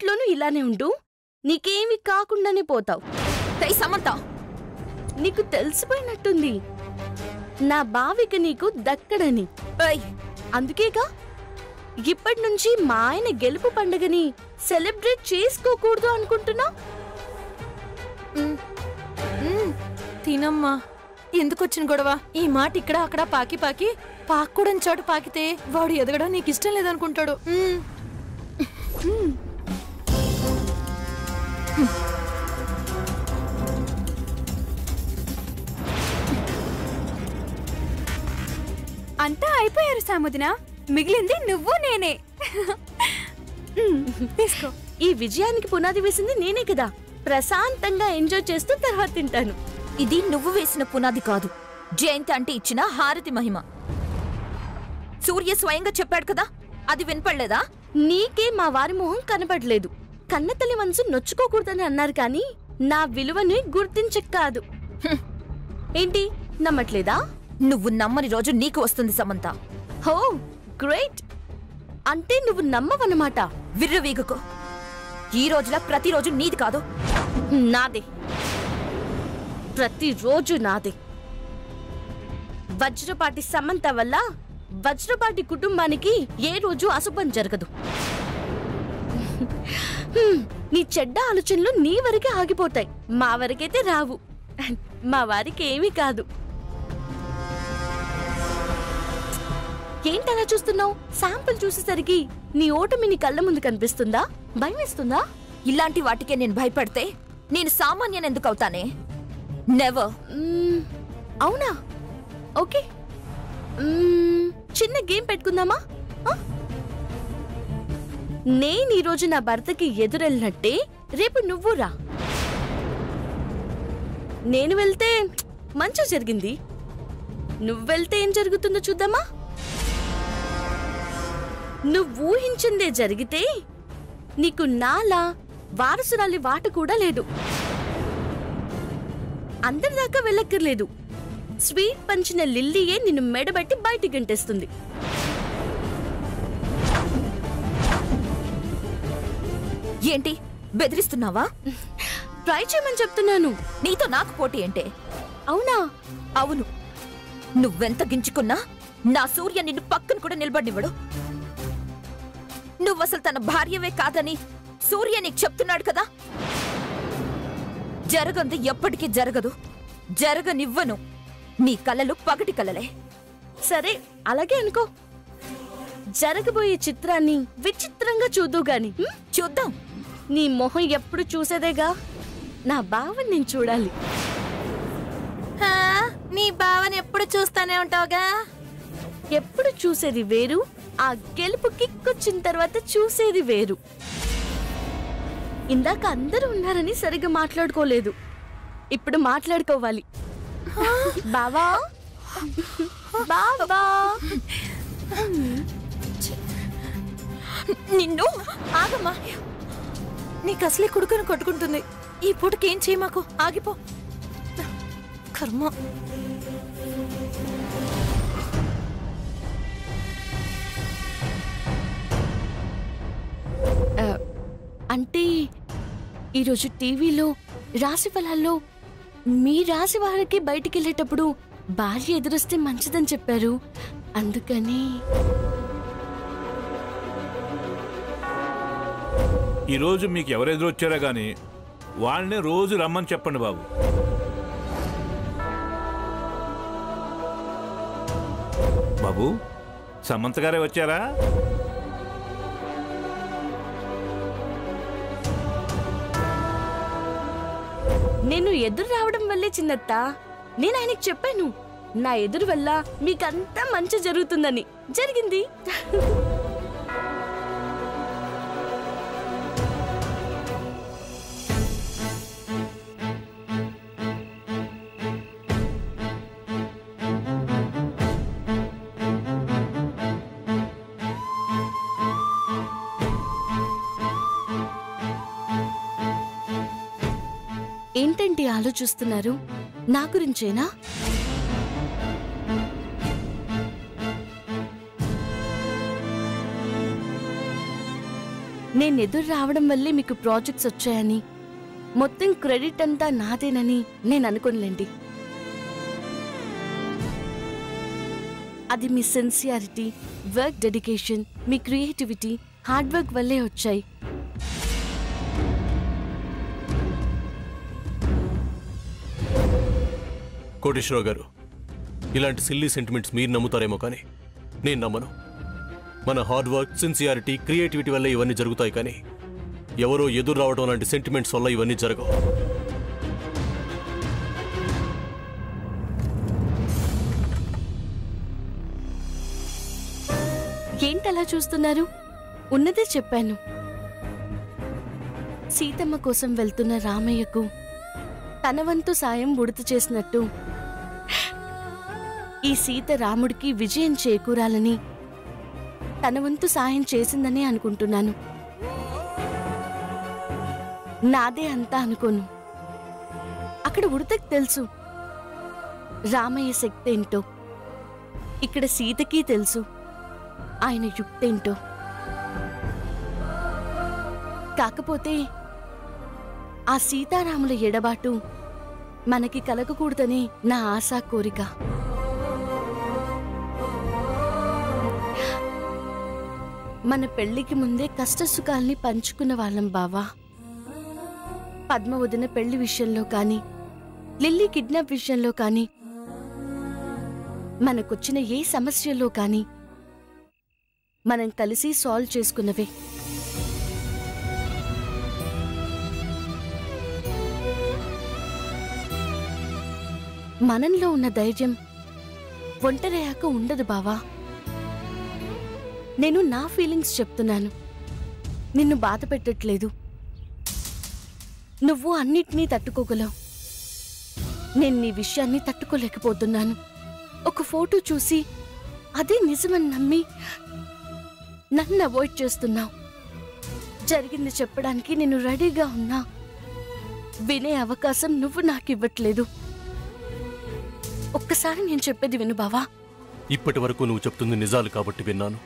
అన్నిట్లోనూ ఇలానే ఉండు, నీకేమి కాకుండానే పోతావు. సమంత, నీకు తెలిసిపోయినట్టుంది నా బావిక నీకు దక్కడని. అందుకేగా ఇప్పటి నుంచి మా ఆయన గెలుపు పండుగని సెలబ్రేట్ చేసుకోకూడదు అనుకుంటున్నా. తినమ్మా. ఎందుకొచ్చిన గొడవ? ఈ మాట ఇక్కడ అక్కడ పాకి పాకి పాక్కూడని చోటు పాకితే వాడు ఎదగడం నీకు ఇష్టం లేదనుకుంటాడు. అంతా అయిపోయారు సాముదిన, మిగిలింది నువ్వు నేనే. తీసుకో. ఈ విజయానికి పునాది వేసింది నేనే కదా. ప్రశాంతంగా ఎంజాయ్ చేస్తూ తర్వాత తింటాను. ఇది నువ్వు వేసిన పునాది కాదు, జయంతి అంటే ఇచ్చిన హారతి మహిమ. సూర్య స్వయంగా చెప్పాడు కదా, అది వినపడలేదా? నీకే మా వారి మొహం కనపడలేదు. కన్నతల్లి మనసు నొచ్చుకోకూడదని అన్నారు కానీ నా విలువని గుర్తించక కాదు. ఏంటి నమ్మట్లేదా? నువ్వు నమ్మని రోజు నీకు వస్తుంది సమంత. హో గ్రేట్. అంటే నువ్వు నమ్మవన్నమాట. విర్రవీగకు. ఈ రోజులా ప్రతిరోజు నీది కాదు, నాదే. ప్రతిరోజు నాదే. వజ్రపాటి సమంత వల్ల వజ్రపాటి కుటుంబానికి ఏ రోజు అశుభం జరగదు. నీ చెడ్డ ఆలోచనలు నీ వరకే ఆగిపోతాయి, మా వరకైతే రావు. మా వారికి ఏమీ కాదు. ఏంటలా చూస్తున్నావు? శాంపుల్ చూసేసరికి నీ ఓటమి నీ కళ్ళ ముందు కనిపిస్తుందా? భయమేస్తుందా? ఇలాంటి వాటికే నేను భయపడితే నేను సామాన్యం ఎందుకు అవుతానే? నెవర్. అవునా? ఓకే, చిన్న గేమ్ పెట్టుకుందామా? నేను ఈరోజు నా భర్తకి ఎదురెళ్ళినట్టే రేపు నువ్వు రా. నేను వెళ్తే మంచి జరిగింది, నువ్వెళ్తే ఏం జరుగుతుందో చూద్దామా? నువ్వు ఊహించిందే జరిగితే నీకు నాలా వారసురాలి వాట కూడా లేదు. అందరిదాకా వెళ్ళక్కర్లేదు. స్వీట్ పంచిన లిల్లీయే నిన్ను మెడబట్టి బయటికి గంటేస్తుంది. ఏంటి బెదిరిస్తున్నావా? ట్రై చేయమని చెప్తున్నాను. నీతో నాకు పోటీ ఏంటే? అవునా? అవును. నువ్వెంత గించుకున్నా నా సూర్య నిన్ను పక్కన కూడా నిలబడినివ్వడు. నువ్వసలు తన భార్యవే కాదని సూర్య నీకు చెప్తున్నాడు కదా. జరగంది ఎప్పటికీ జరగదు, జరగనివ్వను. నీ కలలు పగటి కలలే. సరే అలాగే అనుకో. జరగబోయే చిత్రాన్ని విచిత్రంగా చూద్దు గాని. చూద్దాం. నీ మొహం ఎప్పుడు చూసేదేగా, నా బావని నేను చూడాలి. నీ బావని ఎప్పుడు చూస్తానే ఉంటావుగా. ఎప్పుడు చూసేది వేరు, ఆ గెలుపు కిక్కొచ్చిన తర్వాత చూసేది వేరు. ఇందాక అందరూ ఉన్నారని సరిగ్గా మాట్లాడుకోలేదు, ఇప్పుడు మాట్లాడుకోవాలి. బావా బావా. నిన్ను ఆగమ్మా. నీకు అసలే కొడుకుని కొట్టుకుంటుంది. ఈ పూటకేం చేయి, మాకు ఆగిపో. కర్మ. అంటే ఈరోజు టీవీలో రాశి ఫలాల్లో మీ రాశి వారికి బయటికి వెళ్ళేటప్పుడు భార్య ఎదురొస్తే మంచిదని చెప్పారు, అందుకని. ఈరోజు మీకు ఎవరు ఎదురొచ్చారో గాని వాళ్ళనే రోజు రమ్మని చెప్పండి బాబు. బాబు, సమంత గారే వచ్చారా? నేను ఎదురు రావడం వల్లే చిన్నత్త. నేను ఆయనకి చెప్పాను, నా ఎదురు వల్ల మీకంతా మంచి జరుగుతుందని. జరిగింది. ఏంటంటే ఆలోచిస్తున్నారు? నా గురించేనా? నేను ఎదురు రావడం వల్లే మీకు ప్రాజెక్ట్స్ వచ్చాయని, మొత్తం క్రెడిట్ అంతా నాదేనని నేను అనుకోనులేండి. అది మీ సిన్సియారిటీ, వర్క్ డెడికేషన్, మీ క్రియేటివిటీ, హార్డ్ వర్క్ వల్లే వచ్చాయి. కోటేశ్వరరావు గారు, ఇలాంటి సిల్లీ సెంటిమెంట్స్ మీరు నమ్ముతారేమో కానీ నేను నమ్మను. మన హార్డ్ వర్క్, సిన్సియారిటీ, క్రియేటివిటీ వల్ల ఇవన్నీ జరుగుతాయి కానీ ఎవరో ఎదురు రావడం లాంటి సెంటిమెంట్స్ వల్ల ఇవన్నీ జరగవు. ఏంటలా చూస్తున్నారు? ఉన్నదే చెప్పాను. సీతమ్మ కోసం వెళ్తున్న రామయ్యకు తన వంతు సాయం ఉడత చేసినట్టు ఈ సీత రాముడికి విజయం చేకూరాలని తన వంతు సాయం చేసిందని అనుకుంటున్నాను. నాదే అంతా అనుకోను. అక్కడ ఉడతకు తెలుసు రామయ్య శక్తి ఏంటో, ఇక్కడ సీతకి తెలుసు ఆయన యుక్తేంటో. కాకపోతే ఆ సీతారాముల ఎడబాటు మనకి కలగకూడదని నా ఆశా కోరిక. మన పెళ్లికి ముందే కష్టసుఖాల్ని పంచుకున్న వాళ్ళం బావా. పద్మ వదిన పెళ్లి విషయంలో కానీ, లిల్లీ కిడ్నాప్ విషయంలో కానీ, మనకొచ్చిన ఏ సమస్యల్లో కానీ మనం కలిసి సాల్వ్ చేసుకున్నవే. మనంలో ఉన్న ధైర్యం ఒంటరయ్యాక ఉండదు బావా. నేను నా ఫీలింగ్స్ చెప్తున్నాను, నిన్ను బాధ పెట్టట్లేదు. నువ్వు అన్నిటినీ తట్టుకోగలవు, నేను నీ విషయాన్ని తట్టుకోలేకపోతున్నాను. ఒక ఫోటో చూసి అదే నిజమని నమ్మి నన్ను అవాయిడ్ చేస్తున్నావు. జరిగింది చెప్పడానికి నేను రెడీగా ఉన్నా, వినే అవకాశం నువ్వు నాకు ఇవ్వట్లేదు. ఒక్కసారి నేను చెప్పేది విను బావా. ఇప్పటి వరకు నువ్వు చెప్తుంది నిజాలు కాబట్టి విన్నాను.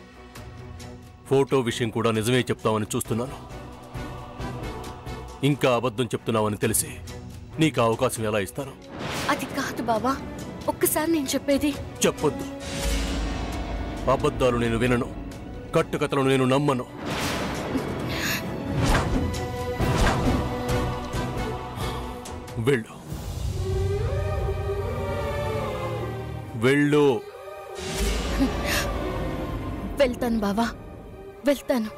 ఫోటో విషయం కూడా నిజమే చెప్తావని చూస్తున్నాను. ఇంకా అబద్ధం చెప్తున్నావని తెలిసి నీకు అవకాశం ఎలా ఇస్తాను? అది కాదు బావా, ఒక్కసారి నేను చెప్పేది. చెప్పొద్దు. అబద్ధాలు నేను వినను, కట్టుకథలను నేను నమ్మను. వెళ్ళు, వెళ్ళు. వెళ్తాను బావా, వెళ్తాను.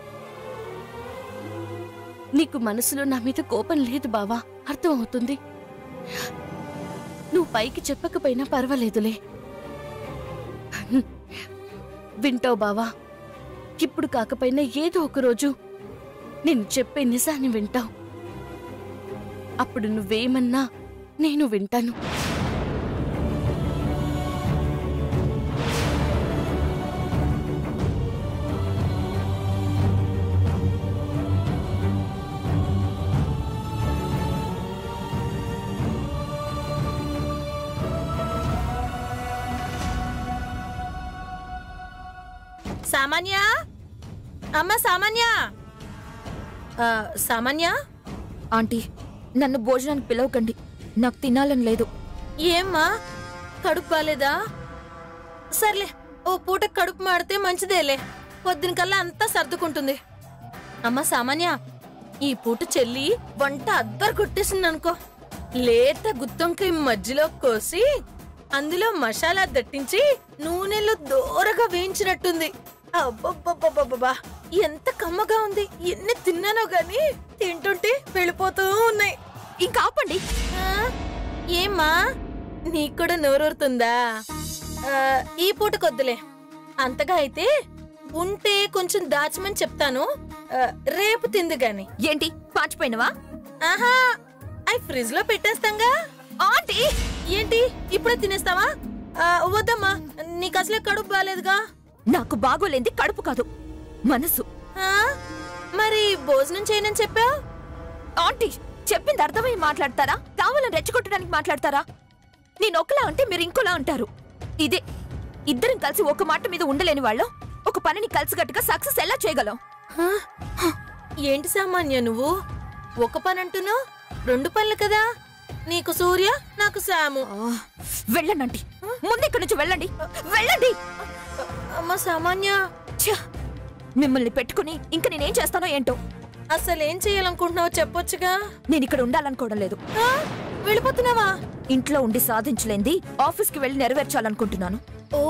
నీకు మనసులో నా మీద కోపం లేదు బావా, అర్థం అవుతుంది. నువ్వు పైకి చెప్పకపోయినా పర్వాలేదులే. వింటావు బావా, ఇప్పుడు కాకపోయినా ఏదో ఒకరోజు నేను చెప్పే నిజాన్ని వింటావు. అప్పుడు నువ్వేమన్నా నేను వింటాను. సామాన్య, అమ్మ సామాన్య. సామాన్య ఆంటీ, నన్ను భోజనానికి పిలవకండి, నాకు తినాలని లేదు. ఏమ్మా, కడుపు బాలేదా? సర్లే, ఓ పూట కడుపు మాడితే మంచిదేలే, పొద్దున కల్లా అంతా సర్దుకుంటుంది. అమ్మ సామాన్య, ఈ పూట చెల్లి వంట అద్దరు కొట్టేసిందనుకో. లేత గుత్తొంకాయ మధ్యలో కోసి అందులో మసాలా దట్టించి నూనెలో దోరగా వేయించినట్టుంది. అబ్బబ్బబ్బబ్బబ్బా, ఎంత కమ్మగా ఉంది. ఎన్ని తిన్నానో గాని తింటుంటే వెళ్ళిపోతూ ఉన్నాయి. ఇంకా ఆపండి. ఏమ్మా, నీకు కూడా నోరూరుతుందా? ఈ పూట కొద్దులే, అంతగా అయితే ఉంటే కొంచెం దాచమని చెప్తాను, రేపు తిందు గాని. ఏంటి పాచిపోయినవా? ఆహా, అవి ఫ్రిడ్జ్ లో పెట్టేస్తాంగా. ఆంటీ, ఏంటి ఇప్పుడే తినేస్తావా? వద్దమ్మా, నీకు అసలే కడుపు బాలేదుగా. నాకు బాగోలేంది కడుపు కాదు, మనసు. మరి భోజనం చేయనని చెప్పావు. ఆంటీ, చెప్పింది అర్థమై మాట్లాడతారా, కావాలని రెచ్చగొట్టడానికి మాట్లాడతారా? నేను ఒకలా అంటే మీరు ఇంకోలా అంటారు. ఇదే, ఇద్దరం కలిసి ఒక మాట మీద ఉండలేని వాళ్ళం ఒక పనిని కలిసిగట్టుగా సక్సెస్ ఎలా చేయగలం? ఏంటి సామాన్య నువ్వు ఒక పని అంటున్నావు, 2 పనులు కదా. నీకు సూర్య, నాకు శాము. వెళ్ళండి ముందు ఇక్కడి నుంచి వెళ్ళండి. వెళ్ళండి. అమ్మ సామాన్య, ఛ! మిమ్మల్ని పెట్టుకుని ఇంక నేనేం చేస్తానో ఏంటో. అసలేం చేయాలనుకుంటున్నావు చెప్పొచ్చుగా. నేను ఇక్కడ ఉండాలనుకోవడం లేదు. ఆ? వెళ్ళిపోతున్నావా? ఇంట్లో ఉండి సాధించలేంది ఆఫీస్కి వెళ్ళి నెరవేర్చాలనుకుంటున్నాను. ఓ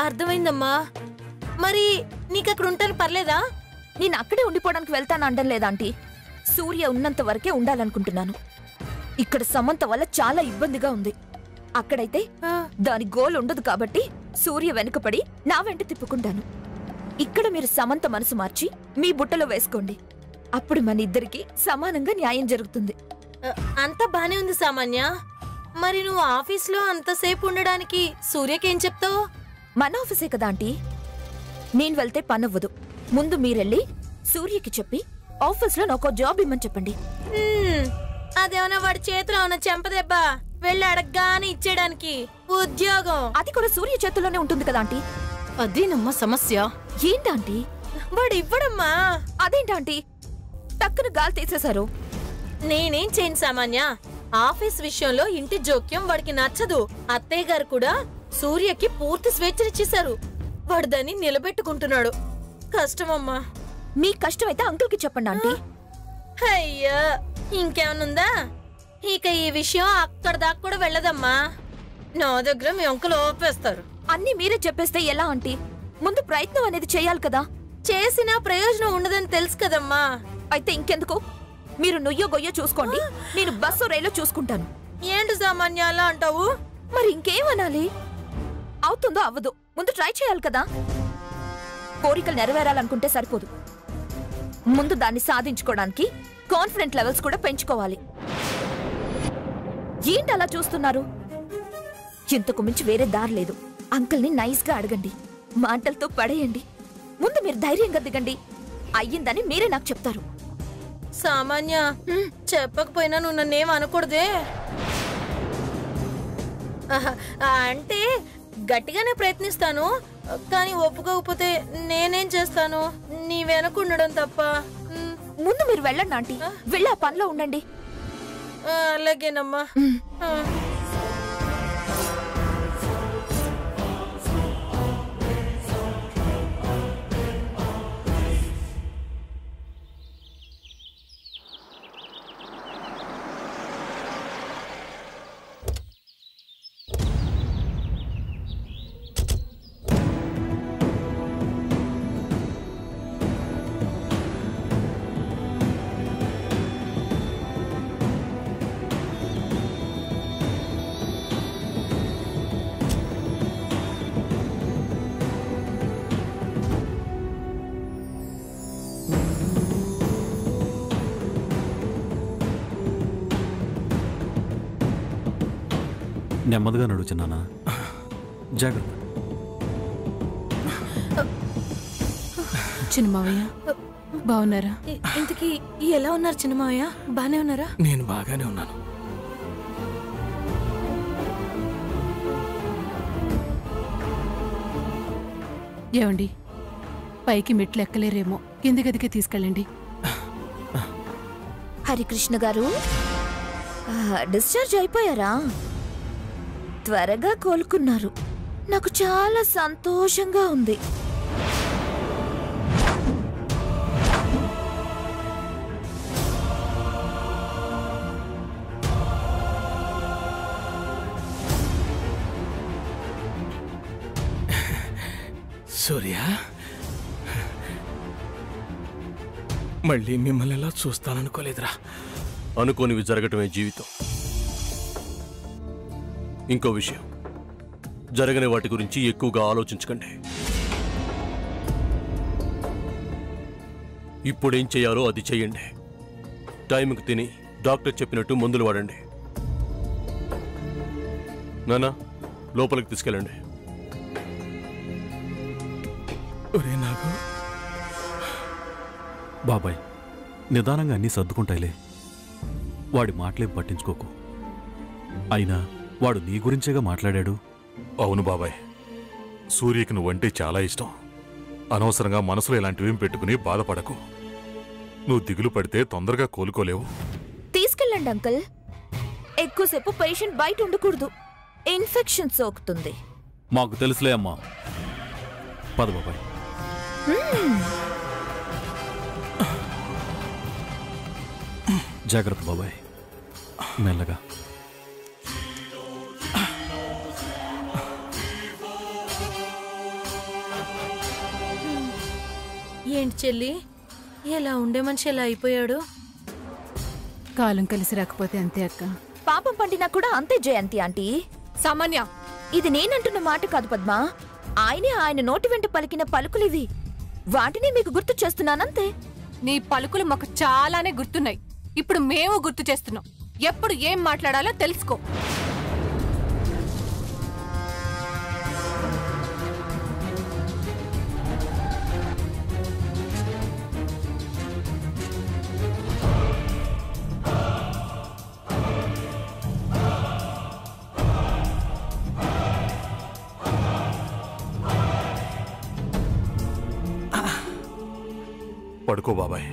అర్థమైందమ్మా. మరి నీకు అక్కడ ఉంటాను పర్లేదా? నేను అక్కడే ఉండిపోవడానికి వెళ్తాను అనడం లేదా ఆంటీ. సూర్య ఉన్నంత వరకే ఉండాలనుకుంటున్నాను. ఇక్కడ సమంత వల్ల చాలా ఇబ్బందిగా ఉంది. అక్కడైతే దాని గోల్ ఉండదు కాబట్టి సూర్య వెనుకపడి నా వెంట తిప్పుకుంటాను. ఇక్కడ మీరు సమంత మనసు మార్చి మీ బుట్టలో వేసుకోండి. అప్పుడు మన ఇద్దరికి సమానంగా న్యాయం జరుగుతుంది. అంతా బానే ఉంది సామాన్య. మరి నువ్వు ఆఫీస్లో అంతసేపు ఉండడానికి సూర్యకేం చెప్తావు? మన ఆఫీసే కదా ఆంటీ. నేను వెళ్తే పనవ్వదు. ముందు మీరెళ్ళి సూర్యకి చెప్పి ఆఫీస్లో నాకు జాబ్ ఇమ్మని చెప్పండి. అదేమన్నా వాడి చేతిలో ఉన్న చెంపదెబ్బ, వెళ్ళి అడగగానే ఇచ్చేయడానికి ఉద్యోగం. అది కూడా సూర్య చేతుల్లోనే ఉంటుంది కదా ఆంటీ. అదేనమ్మా సమస్య. ఏంటంటీ? వాడు ఇవ్వడమ్మా. అదేంటంటీ టక్కున గాలి తీసేశారు? నేనేం చేయను సామాన్య. ఆఫీస్ విషయంలో ఇంటి జోక్యం వాడికి నచ్చదు. అత్తయ్య గారు కూడా సూర్యకి పూర్తి స్వేచ్ఛనిచ్చేశారు. వాడు దాన్ని నిలబెట్టుకుంటున్నాడు. కష్టమమ్మా. మీ కష్టమైతే అంకుల్ కి చెప్పండి ఆంటీ. అయ్యా ఇంకేమనుందా? ఇక ఈ విషయం అక్కడ దాకా కూడా వెళ్ళదమ్మా. నా దగ్గర మీ అంకుల్ ఓపేస్తారు. అన్నీ మీరే చెప్పేస్తే ఎలా ఆంటీ? ముందు ప్రయత్నం అనేది చేయాలి కదా. చేసినా ప్రయోజనం ఉండదని తెలుసు కదమ్మా. అయితే ఇంకెందుకు? మీరు నుయ్యో గొయ్యో చూసుకోండి, నేను బస్సు రైలు చూసుకుంటాను. ఏంటి సామాన్య అలా అంటావు? మరి ఇంకేమనాలి? అవుతుందో అవ్వదు, ముందు ట్రై చేయాలి కదా. కోరికలు నెరవేరాలనుకుంటే సరిపోదు, ముందు దాన్ని సాధించుకోవడానికి కాన్ఫిడెంట్ లెవెల్స్ కూడా పెంచుకోవాలి. ఏంటి అలా చూస్తున్నారు? ఇంతకు మించి వేరే దారి లేదు. అంకుల్ని నైస్ గా అడగండి, మాటలతో పడేయండి. ముందు మీరు ధైర్యంగా దిగండి. అయ్యిందని మీరే నాకు చెప్తారు. సామాన్య చెప్పకపోయినా నువ్వు నన్నేం అనకూడదే. అంటే గట్టిగానే ప్రయత్నిస్తాను, కానీ ఒప్పుకోకపోతే నేనేం చేస్తాను? నీ వెనకుండడం తప్ప. ముందు మీరు వెళ్ళండి ఆంటీ, వెళ్ళి ఆ పనిలో ఉండండి. అలాగేనమ్మా. నెమ్మదిగా నడుచున్నానా? జాగ్రత్త. చిన్నమావయ్య బాగున్నారా? ఇంతకీ ఎలా ఉన్నారు చిన్నమావయ్య? బానే ఉన్నారా? నేను బాగానే ఉన్నాను. ఏమండి, పైకి మెట్లు ఎక్కలేరేమో, కింది గదికి తీసుకెళ్ళండి. హరికృష్ణ గారు, డిశ్చార్జ్ అయిపోయారా? త్వరగా కోలుకున్నారు. నాకు చాలా సంతోషంగా ఉంది. సూర్య, మళ్ళీ మిమ్మల్ని ఎలా చూస్తాననుకోలేదురా. అనుకోనివి జరగటమే జీవితం. ఇంకో విషయం, జరగని వాటి గురించి ఎక్కువగా ఆలోచించకండి. ఇప్పుడేం చేయాలో అది చెయ్యండి. టైంకి తిని డాక్టర్ చెప్పినట్టు మందులు వాడండి. నానా, లోపలికి తీసుకెళ్ళండి. ఒరే నాగు, బాబాయ్, నిదానంగా అన్నీ సర్దుకుంటాయిలే. వాడి మాటలేం పట్టించుకోకు. అయినా వాడు నీ గురించేగా మాట్లాడాడు. అవును బాబాయ్, సూర్యకి నువ్వంటే చాలా ఇష్టం. అనవసరంగా మనసులో ఇలాంటివేం పెట్టుకుని బాధపడకు. నువ్వు దిగులు పడితే తొందరగా కోలుకోలేవు. తీసుకెళ్ళండి అంకుల్. ఎక్కువసేపు పేషెంట్ బయట ఉండకూడదు, ఇన్ఫెక్షన్ సోకుతుంది. మాకు తెలుసులే అమ్మా. పద బాబాయ్. జాగ్రత్త బాబాయ్, మెల్లగా. ఏంటి చెల్లి, ఎలా ఉండే మనిషి ఎలా అయిపోయాడు? కాలం కలిసి రాకపోతే అంతే అక్క. పాపం పండినా కూడా అంతే జయంతి ఆంటీ. సామాన్య, ఇది నేనంటున్న మాట కాదు పద్మ, ఆయనే ఆయన నోటి వెంట పలికిన పలుకులివి. వాటిని మీకు గుర్తు చేస్తున్నానంతే. నీ పలుకులు మాకు చాలానే గుర్తున్నాయి. ఇప్పుడు మేము గుర్తు చేస్తున్నాం. ఎప్పుడు ఏం మాట్లాడాలో తెలుసుకో. పడుకో బాబాయ్.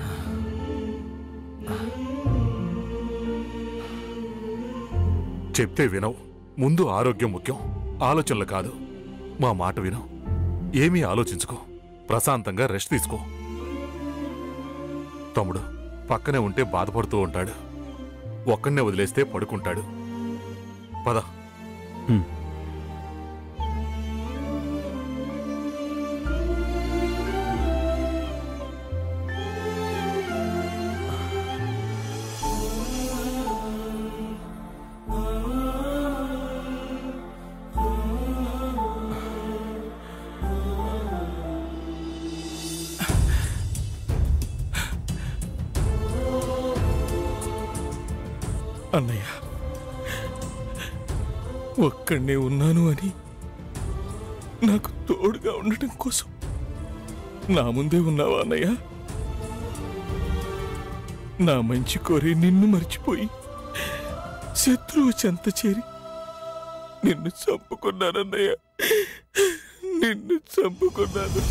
చెప్తే వినవు. ముందు ఆరోగ్యం ముఖ్యం, ఆలోచనలు కాదు. మా మాట విను. ఏమీ ఆలోచించుకో. ప్రశాంతంగా రెస్ట్ తీసుకో. తమ్ముడు పక్కనే ఉంటే బాధపడుతూ ఉంటాడు. ఒక్కడనే వదిలేస్తే పడుకుంటాడు. పద. అన్నయ్య, ఒక్కడనే ఉన్నాను అని నాకు తోడుగా ఉండటం కోసం నా ముందే ఉన్నావా అన్నయ్య? నా మంచి కోరి నిన్ను మర్చిపోయి శత్రువు చెంత చేరి నిన్ను చంపుకున్నానన్నయ్య, నిన్ను చంపుకున్నాను.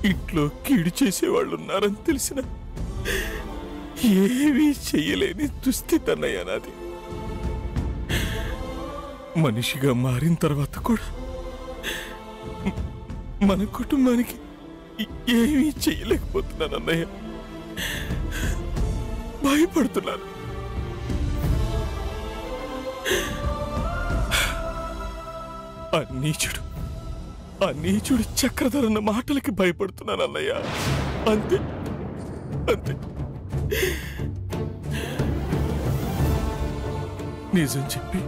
ఇంట్లో కీడు చేసేవాళ్ళు ఉన్నారని తెలిసిన ఏమీ చెయ్యలేని దుస్థితి అన్నయ్య నాది. మనిషిగా మారిన తర్వాత కూడా మన కుటుంబానికి ఏమీ చెయ్యలేకపోతున్నాను అన్నయ్య. భయపడుతున్నాను. ఆ నీచుడు చక్రధరన్న మాటలకి భయపడుతున్నాను అన్నయ్య. అంతే అంతే. నిజం చెప్పి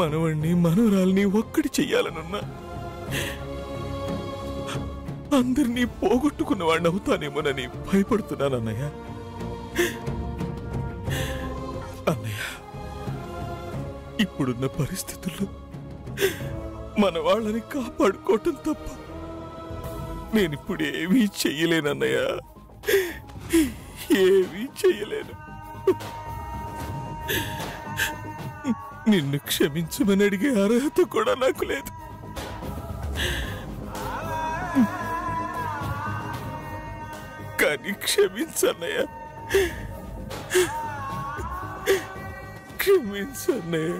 మనవణ్ణి మనవరాల్ని ఒక్కడి చెయ్యాలనున్నా అందరినీ పోగొట్టుకున్న వాడిని అవుతానేమోనని భయపడుతున్నాను అన్నయ్య. అన్నయ్య, ఇప్పుడున్న పరిస్థితుల్లో మన వాళ్ళని కాపాడుకోవటం తప్ప నేనిప్పుడు ఏమీ చెయ్యలేనన్నయ్య, ఏమీ చెయ్యలేను. నిన్ను క్షమించమని అడిగే అర్హత కూడా నాకు లేదు. కానీ క్షమించన్నయ్య, క్షమించన్నయ్య.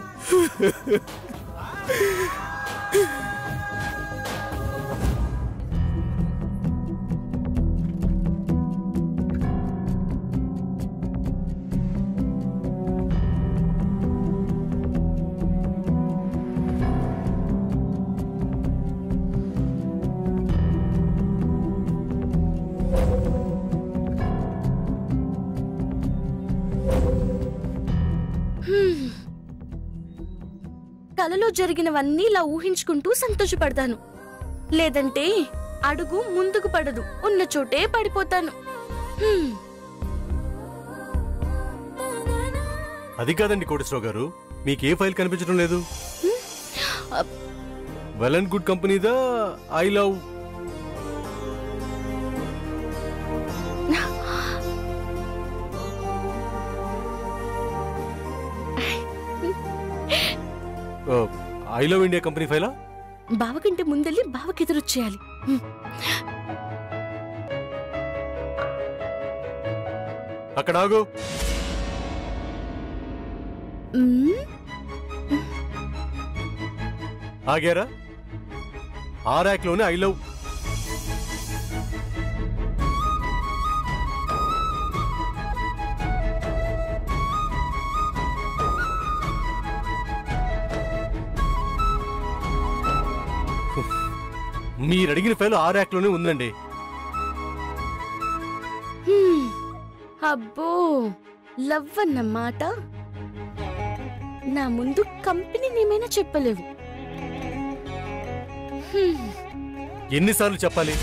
కలలో జరిగినవన్నీ ఇలా ఊహించుకుంటూ సంతోషపడతాను. లేదంటే అడుగు ముందుకు పడదు, ఉన్న చోటే పడిపోతాను. అది కాదండి కోటేశ్వరరావు గారు, మీకు ఏ ఫైల్ కనిపించడం లేదు? వెల్ అండ్ గుడ్ కంపెనీదా I love I love India company ఫైలా? బావకంటే ముందెళ్ళి బావకి ఎదురొచ్చేయాలి. అక్కడ ఆగు. ఆగారా? ఆ ర్యాక్లోనే ఐ లవ్. మీరు అడిగిన ఫైల్ ఆ ర్యాక్లోనే ఉందండి. అబ్బో, లవ్ అన్నమాట. నా ముందు కంపెనీని ఏమైనా చెప్పలేవు. ఎన్నిసార్లు చెప్పాలి?